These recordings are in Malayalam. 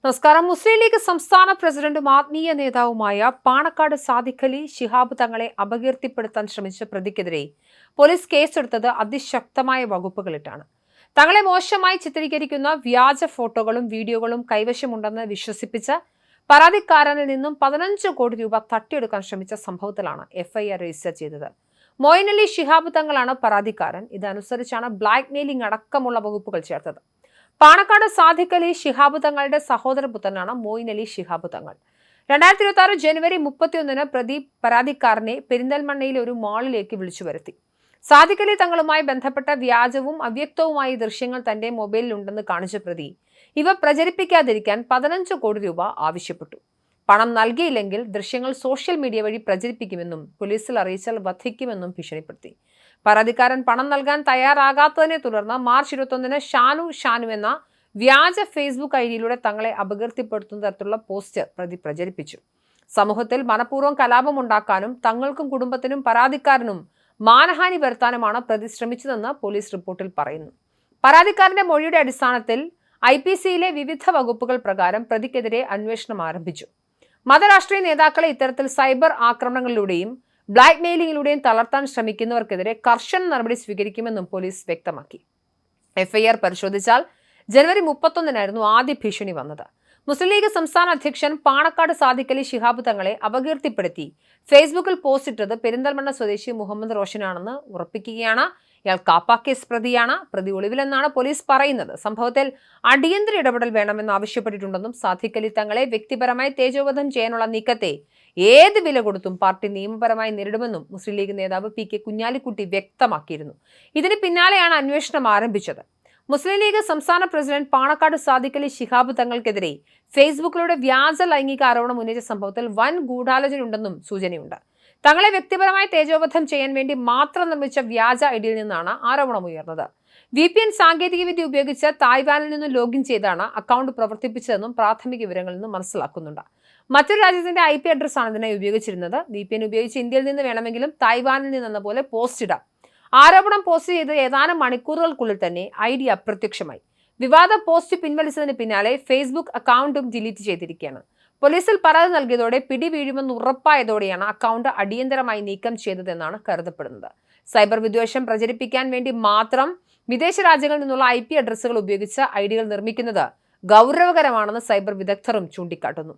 നമസ്കാരം. മുസ്ലിം ലീഗ് സംസ്ഥാന പ്രസിഡന്റും ആത്മീയ നേതാവുമായ പാണക്കാട് സാദിഖ് അലി ശിഹാബ് തങ്ങളെ അപകീർത്തിപ്പെടുത്താൻ ശ്രമിച്ച പ്രതിക്കെതിരെ പോലീസ് കേസെടുത്തത് അതിശക്തമായ വകുപ്പുകളിട്ടാണ്. തങ്ങളെ മോശമായി ചിത്രീകരിക്കുന്ന വ്യാജ ഫോട്ടോകളും വീഡിയോകളും കൈവശമുണ്ടെന്ന് വിശ്വസിപ്പിച്ച പരാതിക്കാരനിൽ നിന്നും 15 കോടി രൂപ തട്ടിയെടുക്കാൻ ശ്രമിച്ച സംഭവത്തിലാണ് എഫ്ഐആർ രജിസ്റ്റർ ചെയ്തത്. മൊയ്ൻ അലി ശിഹാബ് തങ്ങളാണ് പരാതിക്കാരൻ. ഇതനുസരിച്ചാണ് ബ്ലാക്ക് മെയിലിംഗ് അടക്കമുള്ള വകുപ്പുകൾ ചേർത്തത്. പാണക്കാട് സാദിഖ് അലി ശിഹാബ് തങ്ങളുടെ സഹോദരപുത്രനാണ് മൊയ്ൻ അലി ശിഹാബ് തങ്ങൾ. 2026 ജനുവരി 31 പ്രതി പരാതിക്കാരനെ പെരിന്തൽമണ്ണയിലെ ഒരു മാളിലേക്ക് വിളിച്ചു വരുത്തി. സാദിഖ് അലി തങ്ങളുമായി ബന്ധപ്പെട്ട വ്യാജവും അവ്യക്തവുമായ ദൃശ്യങ്ങൾ തന്റെ മൊബൈലിലുണ്ടെന്ന് കാണിച്ച പ്രതി ഇവ പ്രചരിപ്പിക്കാതിരിക്കാൻ 15 കോടി രൂപ ആവശ്യപ്പെട്ടു. പണം നൽകിയില്ലെങ്കിൽ ദൃശ്യങ്ങൾ സോഷ്യൽ മീഡിയ വഴി പ്രചരിപ്പിക്കുമെന്നും പോലീസിൽ അറിയിച്ചാൽ വധിക്കുമെന്നും ഭീഷണിപ്പെടുത്തി. പരാതിക്കാരൻ പണം നൽകാൻ തയ്യാറാകാത്തതിനെ തുടർന്ന് മാർച്ച് 21 ഷാനു എന്ന വ്യാജ ഫേസ്ബുക്ക് ഐഡിയിലൂടെ തങ്ങളെ അപകീർത്തിപ്പെടുത്തുന്ന തരത്തിലുള്ള പോസ്റ്റ് പ്രതി പ്രചരിപ്പിച്ചു. സമൂഹത്തിൽ മനഃപൂർവ്വം കലാപമുണ്ടാക്കാനും തങ്ങൾക്കും കുടുംബത്തിനും പരാതിക്കാരനും മാനഹാനി വരുത്താനുമാണ് പ്രതി ശ്രമിച്ചതെന്ന് പോലീസ് റിപ്പോർട്ടിൽ പറയുന്നു. പരാതിക്കാരന്റെ മൊഴിയുടെ അടിസ്ഥാനത്തിൽ IPCയിലെ വിവിധ വകുപ്പുകൾ പ്രകാരം പ്രതിക്കെതിരെ അന്വേഷണം ആരംഭിച്ചു. മതരാഷ്ട്രീയ നേതാക്കളെ ഇത്തരത്തിൽ സൈബർ ആക്രമണങ്ങളിലൂടെയും ബ്ലാക്ക് മെയിലിംഗിലൂടെയും തളർത്താൻ ശ്രമിക്കുന്നവർക്കെതിരെ കർശന നടപടി സ്വീകരിക്കുമെന്നും പോലീസ് വ്യക്തമാക്കി. എഫ്ഐആർ പരിശോധിച്ചാൽ ജനുവരി 31 ആദ്യ ഭീഷണി വന്നത്. മുസ്ലിം ലീഗ് സംസ്ഥാന അധ്യക്ഷൻ പാണക്കാട് സാദിഖ് അലി ശിഹാബ് തങ്ങളെ അപകീർത്തിപ്പെടുത്തി ഫേസ്ബുക്കിൽ പോസ്റ്റിട്ടത് പെരിന്തൽമണ്ണ സ്വദേശി മുഹമ്മദ് റോഷനാണെന്ന് ഉറപ്പിക്കുകയാണ്. ഇയാൾ കാപ്പ കേസ് പ്രതിയാണ്. പ്രതി ഒളിവിലെന്നാണ് പോലീസ് പറയുന്നത്. സംഭവത്തിൽ അടിയന്തര ഇടപെടൽ വേണമെന്ന് ആവശ്യപ്പെട്ടിട്ടുണ്ടെന്നും സാദിഖ് അലി തങ്ങളെ വ്യക്തിപരമായി തേജോവധം ചെയ്യാനുള്ള നീക്കത്തെ ഏത് വില കൊടുത്തും പാർട്ടി നിയമപരമായി നേരിടുമെന്നും മുസ്ലിം ലീഗ് നേതാവ് PK കുഞ്ഞാലിക്കുട്ടി വ്യക്തമാക്കിയിരുന്നു. ഇതിന് പിന്നാലെയാണ് അന്വേഷണം ആരംഭിച്ചത്. മുസ്ലിം ലീഗ് സംസ്ഥാന പ്രസിഡന്റ് പാണക്കാട് സാദിഖ് അലി ശിഹാബ് തങ്ങൾക്കെതിരെ ഫേസ്ബുക്കിലൂടെ വ്യാജ ലൈംഗിക ആരോപണം ഉന്നയിച്ച സംഭവത്തിൽ വൻ ഗൂഢാലോചനയുണ്ടെന്നും സൂചനയുണ്ട്. തങ്ങളെ വ്യക്തിപരമായി തേജോവധം ചെയ്യാൻ വേണ്ടി മാത്രം നിർമ്മിച്ച വ്യാജ ഐഡിയിൽ നിന്നാണ് ആരോപണം ഉയർന്നത്. VPN സാങ്കേതികവിദ്യ ഉപയോഗിച്ച് തായ്വാനിൽ നിന്ന് ലോഗിൻ ചെയ്താണ് അക്കൗണ്ട് പ്രവർത്തിപ്പിച്ചതെന്നും പ്രാഥമിക വിവരങ്ങളിൽ നിന്ന് മനസ്സിലാക്കുന്നുണ്ട്. മറ്റൊരു രാജ്യത്തിന്റെ IP അഡ്രസ്സാണ് ഇതിനായി ഉപയോഗിച്ചിരുന്നത്. VPN ഉപയോഗിച്ച് ഇന്ത്യയിൽ നിന്ന് വേണമെങ്കിലും തായ്വാനിൽ നിന്നെന്ന പോലെ പോസ്റ്റ് ഇടാം. ആരോപണം പോസ്റ്റ് ചെയ്ത് ഏതാനും മണിക്കൂറുകൾക്കുള്ളിൽ തന്നെ ID അപ്രത്യക്ഷമായി. വിവാദ പോസ്റ്റ് പിൻവലിച്ചതിന് പിന്നാലെ ഫേസ്ബുക്ക് അക്കൗണ്ടും ഡിലീറ്റ് ചെയ്തിരിക്കുകയാണ്. പോലീസിൽ പരാതി നൽകിയതോടെ പിടി വീഴുമെന്ന് ഉറപ്പായതോടെയാണ് അക്കൗണ്ട് അടിയന്തരമായി നീക്കം ചെയ്തതെന്നാണ് കരുതപ്പെടുന്നത്. സൈബർ വിദ്വേഷം പ്രചരിപ്പിക്കാൻ വേണ്ടി മാത്രം വിദേശ രാജ്യങ്ങളിൽ നിന്നുള്ള IP അഡ്രസ്സുകൾ ഉപയോഗിച്ച് ഐഡികൾ നിർമ്മിക്കുന്നത് ഗൗരവകരമാണെന്ന് സൈബർ വിദഗ്ധരും ചൂണ്ടിക്കാട്ടുന്നു.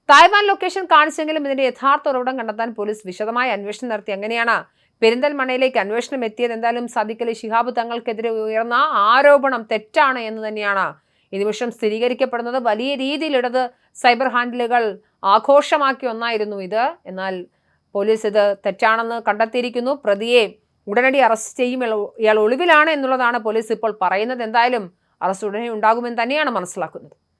തായ്വാൻ ലൊക്കേഷൻ കാണിച്ചെങ്കിലും ഇതിന്റെ യഥാർത്ഥ ഉറവിടം കണ്ടെത്താൻ പോലീസ് വിശദമായ അന്വേഷണം നടത്തി. അങ്ങനെയാണ് പെരിന്തൽമണ്ണയിലേക്ക് അന്വേഷണം എത്തിയത്. എന്തായാലും സാദിഖ് അലി ശിഹാബ് തങ്ങൾക്കെതിരെ ഉയർന്ന ആരോപണം തെറ്റാണ് എന്ന് തന്നെയാണ് ഈ നിമിഷം സ്ഥിരീകരിക്കപ്പെടുന്നത്. വലിയ രീതിയിൽ ഇടത് സൈബർ ഹാൻഡിലുകൾ ആഘോഷമാക്കിയ ഒന്നായിരുന്നു ഇത്. എന്നാൽ പോലീസ് ഇത് തെറ്റാണെന്ന് കണ്ടെത്തിയിരിക്കുന്നു. പ്രതിയെ ഉടനടി അറസ്റ്റ് ചെയ്യും. ഇയാൾ ഒളിവിലാണ് എന്നുള്ളതാണ് പോലീസ് ഇപ്പോൾ പറയുന്നത്. എന്തായാലും അറസ്റ്റ് ഉടനെ ഉണ്ടാകുമെന്ന് തന്നെയാണ് മനസ്സിലാക്കുന്നത്.